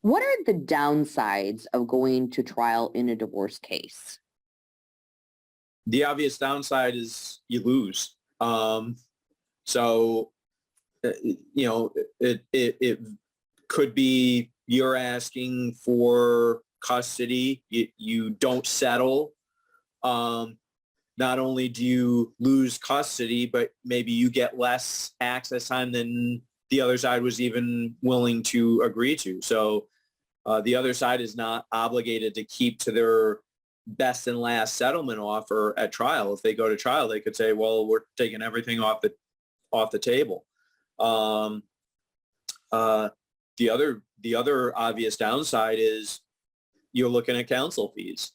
What are the downsides of going to trial in a divorce case? The obvious downside is you lose. So, it could be you're asking for custody. You don't settle. Not only do you lose custody, but maybe you get less access time than the other side was even willing to agree to. So the other side is not obligated to keep to their best and last settlement offer at trial. If they go to trial, they could say, well, we're taking everything off the table. The other obvious downside is you're looking at counsel fees.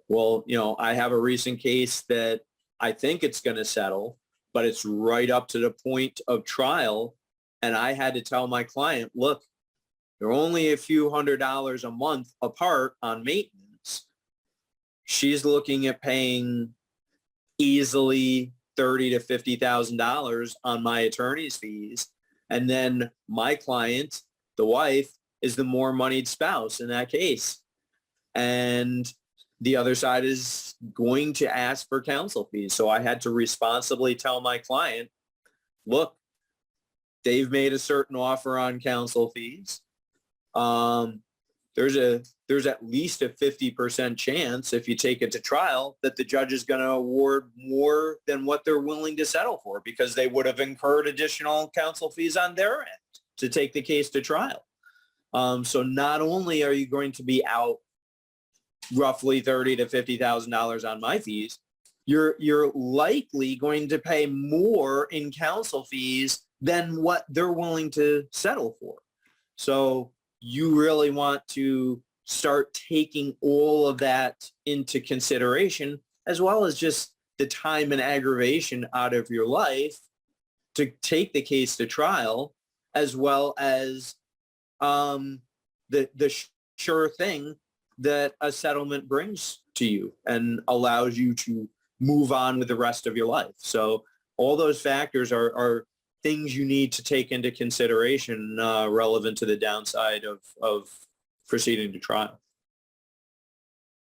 Well, I have a recent case that I think it's going to settle, but it's right up to the point of trial. And I had to tell my client, look, they're only a few $100s a month apart on maintenance. She's looking at paying easily $30,000 to $50,000 on my attorney's fees. And then my client, the wife, is the more moneyed spouse in that case. And the other side is going to ask for counsel fees. So I had to responsibly tell my client, look, they've made a certain offer on counsel fees. There's at least a 50% chance if you take it to trial that the judge is going to award more than what they're willing to settle for because they would have incurred additional counsel fees on their end to take the case to trial. So not only are you going to be out roughly $30,000 to $50,000 on my fees, you're likely going to pay more in counsel fees than what they're willing to settle for. So you really want to start taking all of that into consideration, as well as just the time and aggravation out of your life to take the case to trial, as well as the sure thing that a settlement brings to you and allows you to move on with the rest of your life. So all those factors are things you need to take into consideration relevant to the downside of proceeding to trial.